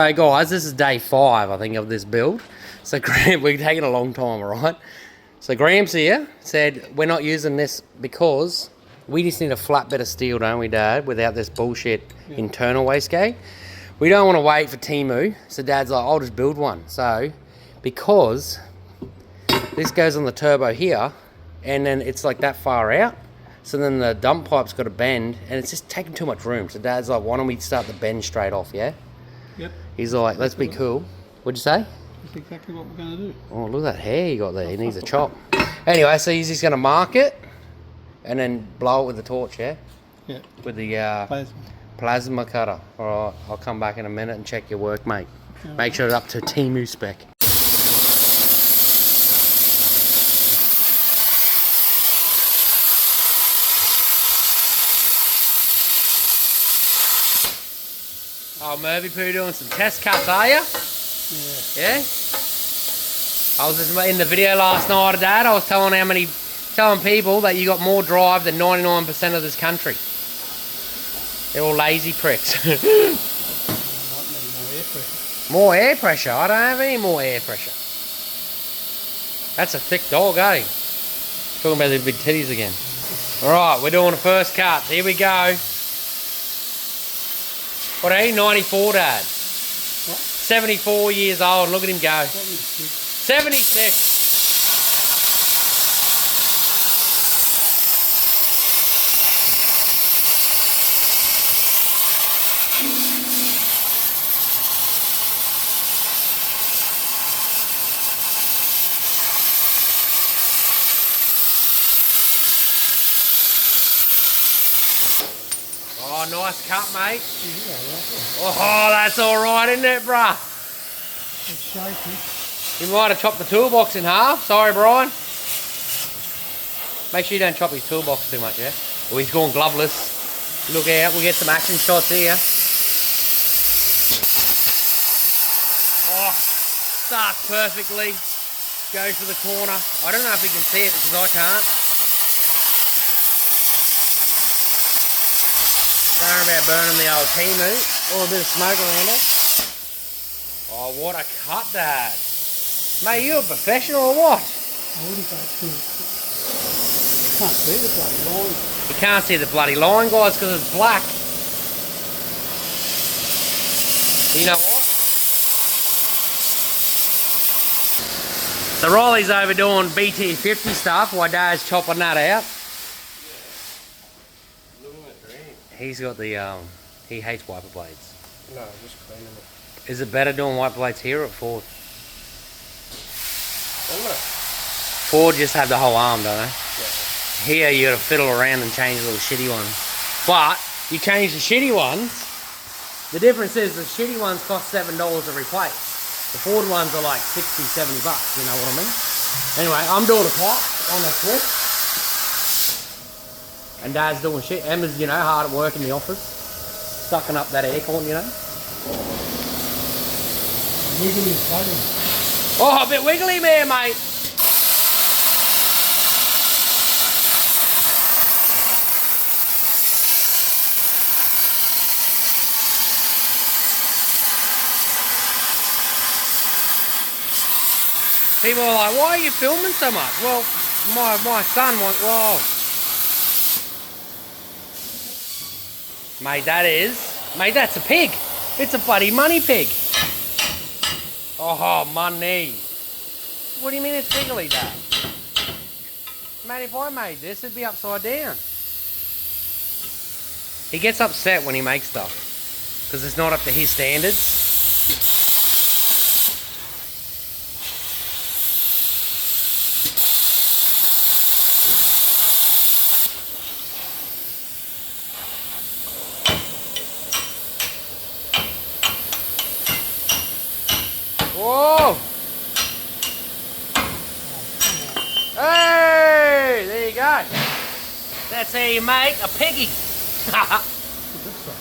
Hey guys, this is day 5, I think, of this build. So we're taking a long time, right? So Graham's here said we're not using this because we just need a flat bit of steel, don't we, Dad? Without this bullshit internal wastegate. We don't want to wait for Temu. So Dad's like, I'll just build one. So because this goes on the turbo here, and then it's like that far out. So then the dump pipe's got to bend, and it's just taking too much room. So Dad's like, why don't we start the bend straight off, yeah? Yep. He's like, let's be cool. What'd you say? That's exactly what we're going to do. Oh, look at that hair you got there. He needs a chop. Anyway, so he's just going to mark it and then blow it with the torch, yeah? Yeah. With the plasma cutter. All right, I'll come back in a minute and check your work, mate. Yeah. Make sure it's up to Temu spec. Oh, Murphy Poo doing some test cuts, are you? Yeah. Yeah? I was just in the video last night, Dad. I was telling people that you got more drive than 99% of this country. They're all lazy pricks. More air pressure? I don't have any more air pressure. That's a thick dog, eh? Talking about the big titties again. Alright, we're doing the first cut. Here we go. What are you? 94, Dad? What? 74 years old. Look at him go. 76. Oh, nice cut, mate. Oh, that's alright, isn't it, bruh? It's shaky. You might have chopped the toolbox in half. Sorry, Brian. Make sure you don't chop his toolbox too much, yeah? Oh, he's going gloveless. Look out, we'll get some action shots here. Oh, starts perfectly. Goes for the corner. I don't know if you can see it because I can't. Don't worry about burning the old Temu. Oh, a bit of smoke around it. Oh, what a cut, Dad. Mate, you a professional or what? I wouldn't say it's good. Can't see the bloody line. You can't see the bloody line, guys, because it's black. You know what? So Riley's over doing BT50 stuff while Dad's chopping that out. He's got the, he hates wiper blades. No, just cleaning it. Is it better doing wiper blades here or at Ford? Ford just have the whole arm, don't they? Yeah. Here you gotta fiddle around and change the little shitty ones. But, you change the shitty ones, the difference is the shitty ones cost $7 to replace. The Ford ones are like 60, 70 bucks, you know what I mean? Anyway, I'm doing a pop on a switch. And Dad's doing shit. Emma's, you know, hard at work in the office. Sucking up that aircon, you know. Wiggly flooding. Oh, a bit wiggly there, mate. People are like, why are you filming so much? Well, my son went, whoa. Mate, that's a pig. It's a bloody money pig. Oh, money. What do you mean it's wiggly, Dad? Mate, if I made this, it'd be upside down. He gets upset when he makes stuff because it's not up to his standards. Whoa! Hey! There you go. That's how you make a piggy.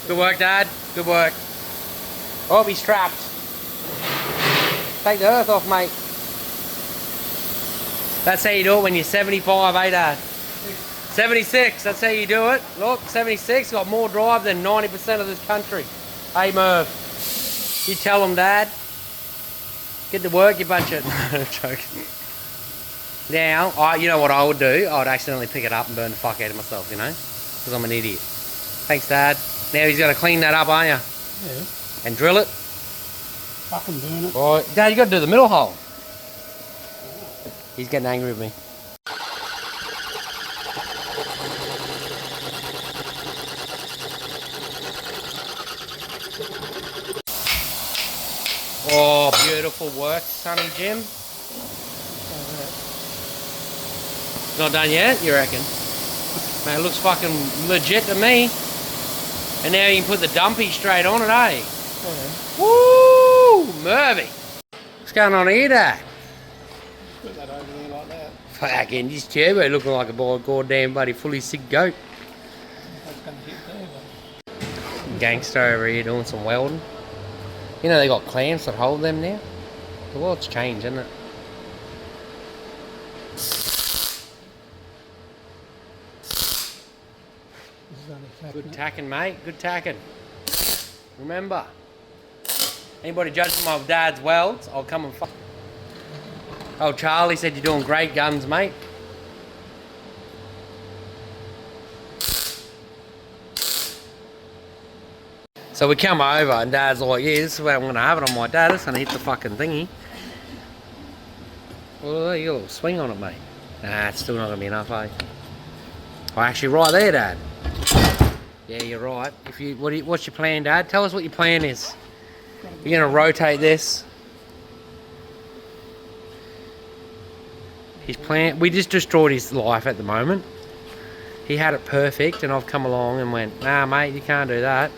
Good work, Dad. Good work. Oh, he's trapped. Take the earth off, mate. That's how you do it when you're 75, eh, Dad? 76, that's how you do it. Look, 76, got more drive than 90% of this country. Hey, Merv. You tell them, Dad. Get to work, you bunch of... No, joking. Now, you know what I would do? I would accidentally pick it up and burn the fuck out of myself, you know? Because I'm an idiot. Thanks, Dad. Now he's got to clean that up, aren't you? Yeah. And drill it. Fucking burn it. Right. Dad, you got to do the middle hole. He's getting angry with me. Oh, beautiful work, Sonny Jim. Not done yet, you reckon? Man, it looks fucking legit to me. And now you can put the dumpy straight on it, eh? Yeah. Woo! Mervy! What's going on here, Dad? Put that over there like that. Fucking this turbo looking like a goddamn buddy fully sick goat. That's going to hit there, but... Gangster over here doing some welding. You know they got clamps that hold them now? The world's changed, isn't it? Good tacking, mate. Good tacking. Remember, anybody judging my dad's welds, I'll come and fuck. Oh, Charlie said you're doing great guns, mate. So we come over and Dad's like, yeah, this is where I'm going to have it. I'm like, Dad, it's going to hit the fucking thingy. Well, you got a little swing on it, mate. Nah, it's still not going to be enough, eh? Oh, actually, right there, Dad. Yeah, you're right. What's your plan, Dad? Tell us what your plan is. You're going to rotate this. His plan, we just destroyed his life at the moment. He had it perfect and I've come along and went, nah, mate, you can't do that.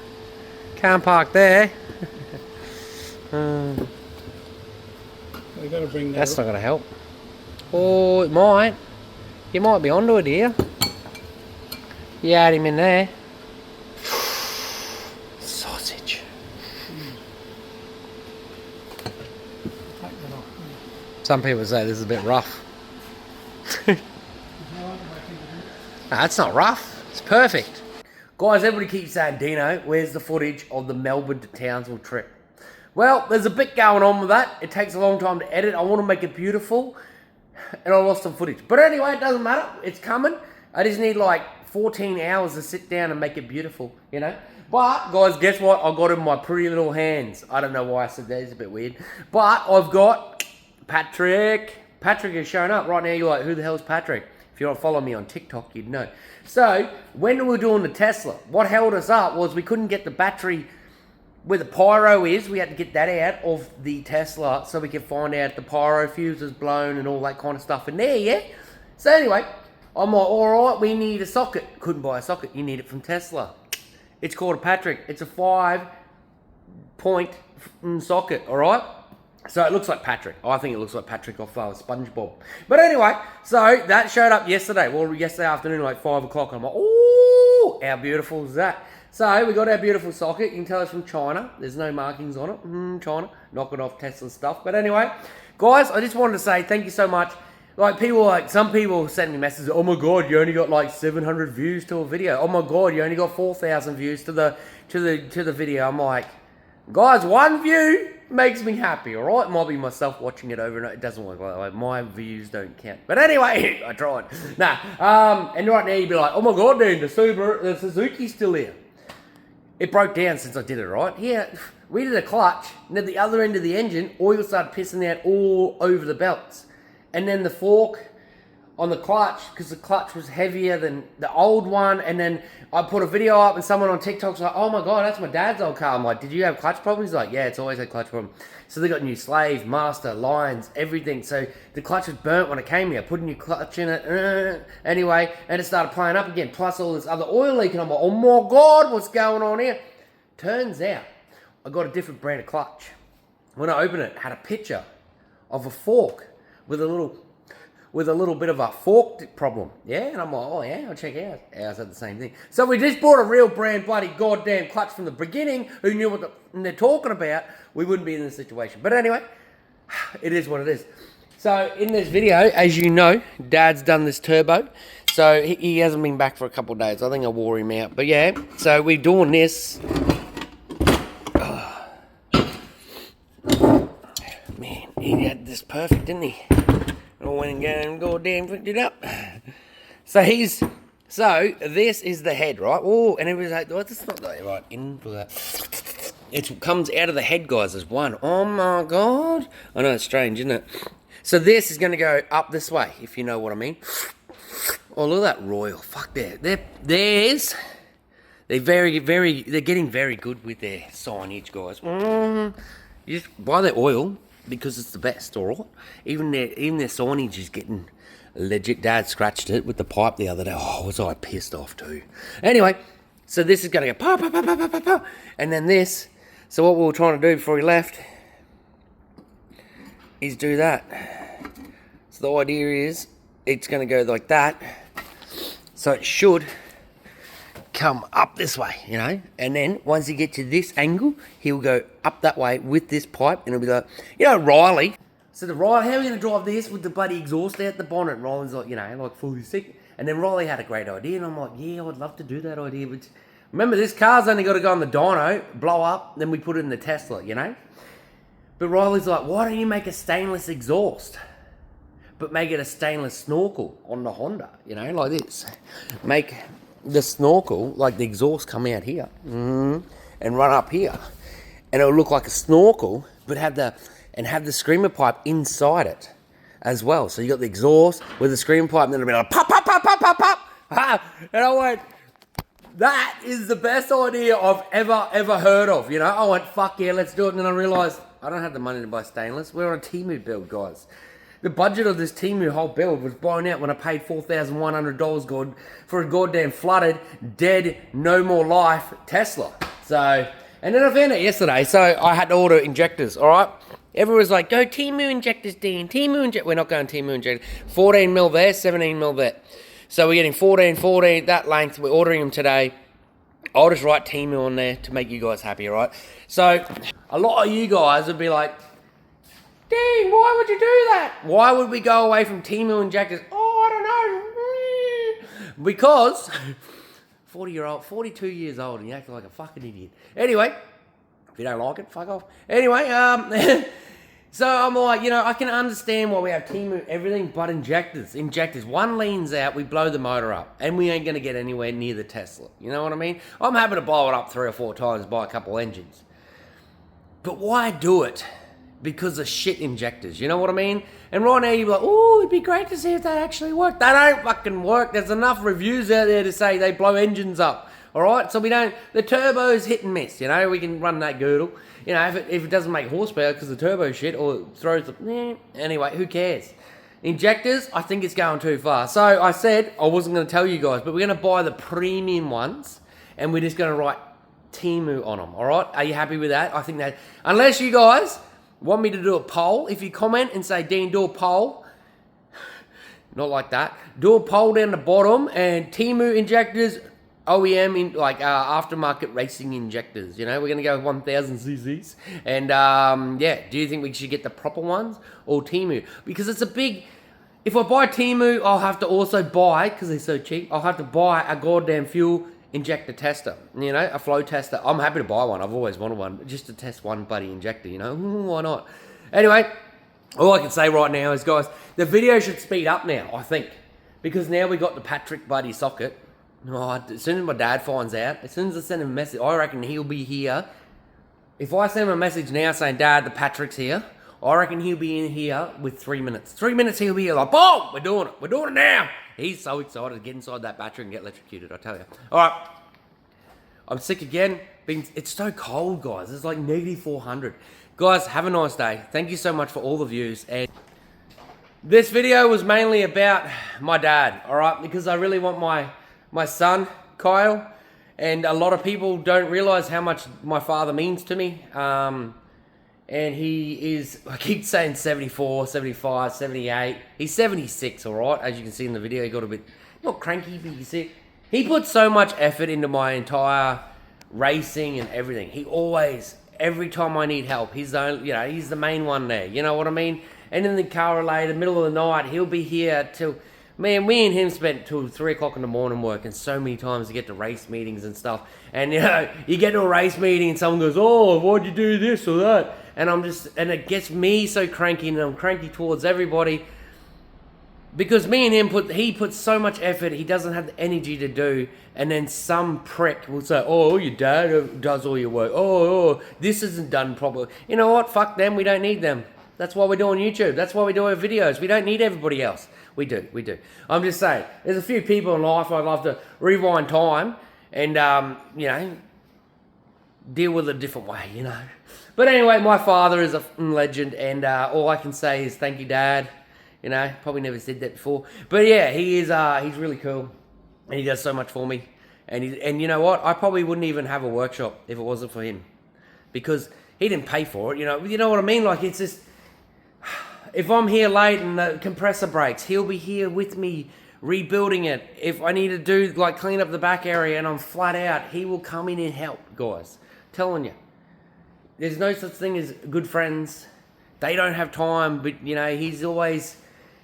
Can't park there. We've got to bring that. That's not going to help. Oh, it might. You might be onto it here. You had him in there. Sausage. Take that off. Some people say this is a bit rough. Nah, it's not rough. It's perfect. Guys, everybody keeps saying, Dino, where's the footage of the Melbourne to Townsville trip? Well, there's a bit going on with that. It takes a long time to edit. I want to make it beautiful. And I lost some footage. But anyway, it doesn't matter. It's coming. I just need like 14 hours to sit down and make it beautiful, you know? But, guys, guess what? I got it in my pretty little hands. I don't know why I said that. It's a bit weird. But I've got Patrick. Patrick is showing up. Right now, you're like, who the hell's Patrick? If you don't follow me on TikTok, you'd know. So, when we were doing the Tesla, what held us up was we couldn't get the battery where the pyro is. We had to get that out of the Tesla so we could find out the pyro fuse was blown and all that kind of stuff in there, yeah? So anyway, I'm like, alright, we need a socket. Couldn't buy a socket, you need it from Tesla. It's called a Patrick. It's a 5-point socket, alright? So it looks like Patrick. I think it looks like Patrick off SpongeBob. But anyway, so that showed up yesterday. Well, yesterday afternoon, like 5 o'clock. I'm like, ooh, how beautiful is that? So we got our beautiful socket. You can tell it's from China. There's no markings on it. China. Knocking off Tesla stuff. But anyway, guys, I just wanted to say thank you so much. Like some people send me messages. Oh my God, you only got like 700 views to a video. Oh my God, you only got 4,000 views to the video. I'm like, guys, one view makes me happy, alright? Might be myself watching it over and over. It doesn't work like that way. My views don't count. But anyway, I tried. Nah, and right now you'd be like, oh my God, dude, the Suzuki's still here. It broke down since I did it, right? Yeah, we did a clutch, and at the other end of the engine, oil started pissing out all over the belts. And then the fork on the clutch, because the clutch was heavier than the old one, and then I put a video up and someone on TikTok's like, oh my God, that's my dad's old car. I'm like, did you have clutch problems? He's like, yeah, it's always had clutch problems. So they got new slaves, master, lines, everything. So the clutch was burnt when it came here. I put a new clutch in it, anyway, and it started playing up again, plus all this other oil leak, and I'm like, oh my God, what's going on here? Turns out, I got a different brand of clutch. When I opened it, it had a picture of a fork with a little bit of a fork problem. Yeah, and I'm like, oh yeah, I'll check it out. Ours had the same thing. So we just bought a real brand bloody goddamn clutch from the beginning. Who knew what they're talking about? We wouldn't be in this situation. But anyway, it is what it is. So in this video, as you know, Dad's done this turbo. So he hasn't been back for a couple of days. I think I wore him out. But yeah, so we're doing this. Man, he had this perfect, didn't he? I went and goddamn picked it up. So this is the head, right? Oh, and it was like, oh, that's not that right. Into that. It comes out of the head, guys, as one. Oh my god. I know it's strange, isn't it? So this is going to go up this way, if you know what I mean. Oh, look at that royal. Fuck that. They're getting very good with their signage, guys. You just buy their oil because it's the best, all right? Even their signage is getting legit. Dad scratched it with the pipe the other day. Oh, was I pissed off too. Anyway, so this is going to go pow, pow, pow, pow, pow, pow, and then this. So what we were trying to do before he left is do that. So the idea is it's going to go like that. So it should come up this way, you know, and then once you get to this angle, he'll go up that way with this pipe, and it'll be like, you know, Riley. So how are we going to drive this with the bloody exhaust out the bonnet? And Riley's like, you know, like fully sick. And then Riley had a great idea, and I'm like, yeah, I'd love to do that idea, but remember, this car's only got to go on the dyno, blow up, then we put it in the Tesla, you know. But Riley's like, why don't you make a stainless exhaust, but make it a stainless snorkel on the Honda, you know, like this. Make the snorkel, like the exhaust, come out here and run up here, and it'll look like a snorkel, but have the screamer pipe inside it as well. So you got the exhaust with the screamer pipe, and then it'll be like pop, pop, pop, pop, pop, pop. And I went, that is the best idea I've ever heard of. You know, I went, fuck yeah, let's do it. And then I realised I don't have the money to buy stainless. We're on a Temu build, guys. The budget of this Temu whole build was blown out when I paid $4,100 for a goddamn flooded, dead, no more life Tesla. So, and then I found out yesterday, so I had to order injectors, all right? Everyone's like, go Temu injectors, Dean. Temu injectors. We're not going Temu injectors. 14 mil there, 17 mil there. So we're getting 14, that length. We're ordering them today. I'll just write Temu on there to make you guys happy, all right? So a lot of you guys would be like, Dean, why would you do that? Why would we go away from Temu injectors? Oh, I don't know. Because 42 years old and you act like a fucking idiot. Anyway, if you don't like it, fuck off. Anyway, so I'm like, you know, I can understand why we have Temu everything but injectors. Injectors. One leans out, we blow the motor up, and we ain't going to get anywhere near the Tesla. You know what I mean? I'm happy to blow it up 3 or 4 times, buy a couple engines. But why do it? Because of shit injectors, you know what I mean? And right now you're like, oh, it'd be great to see if that actually worked. They don't fucking work. There's enough reviews out there to say they blow engines up, all right? So we don't, the turbo's hit and miss, you know? We can run that girdle. You know, if it doesn't make horsepower because the turbo shit or it throws the, anyway, who cares? Injectors, I think it's going too far. So I said I wasn't going to tell you guys, but we're going to buy the premium ones and we're just going to write Temu on them, all right? Are you happy with that? I think that, unless you guys want me to do a poll, if you comment and say, Dean, do a poll, not like that, do a poll down the bottom, and Temu injectors, OEM, in like aftermarket racing injectors, you know, we're going to go 1000 cc's, and yeah, do you think we should get the proper ones, or Temu? Because it's a big, if I buy Temu, I'll have to also buy, because they're so cheap, I'll have to buy a goddamn fuel injector tester, you know, a flow tester. I'm happy to buy one. I've always wanted one, just to test one bloody injector, you know. Why not? Anyway, all I can say right now is, guys, the video should speed up now, I think, because now we got the Patrick bloody socket. Oh, as soon as my dad finds out, as soon as I send him a message, I reckon he'll be here. If I send him a message now saying, Dad, the Patrick's here, I reckon he'll be in here with 3 minutes. 3 minutes he'll be here like, boom, we're doing it. We're doing it now. He's so excited to get inside that battery and get electrocuted, I tell you. All right. I'm sick again. It's so cold, guys. It's like -400. Guys, have a nice day. Thank you so much for all the views. And this video was mainly about my dad, all right? Because I really want my son, Kyle, and a lot of people don't realize how much my father means to me. And he is, I keep saying 74, 75, 78. He's 76, all right? As you can see in the video, he got a bit, not cranky, but you see, he put so much effort into my entire racing and everything. He always, every time I need help, he's the main one there. You know what I mean? And in the car related, middle of the night, he'll be here till, man, me and him spent till 3 o'clock in the morning working so many times to get to race meetings and stuff. And, you know, you get to a race meeting and someone goes, oh, why'd you do this or that? And it gets me so cranky, and I'm cranky towards everybody. Because me and him he puts so much effort, he doesn't have the energy to do, and then some prick will say, oh, your dad does all your work. Oh, this isn't done properly. You know what? Fuck them. We don't need them. That's why we're doing YouTube. That's why we do our videos. We don't need everybody else. We do. I'm just saying, there's a few people in life I'd love to rewind time and, deal with it a different way, But anyway, my father is a legend, and all I can say is thank you, Dad. Probably never said that before. But yeah, he is, he's really cool. And he does so much for me. And you know what? I probably wouldn't even have a workshop if it wasn't for him. Because he didn't pay for it, You know what I mean? Like, it's just... If I'm here late and the compressor breaks, he'll be here with me rebuilding it. If I need to do, clean up the back area and I'm flat out, he will come in and help, guys. Telling you. There's no such thing as good friends. They don't have time, but, he's always...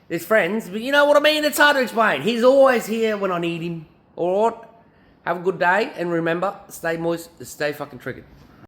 There's friends, but you know what I mean? It's hard to explain. He's always here when I need him. All right? Have a good day, and remember, stay moist, stay fucking triggered.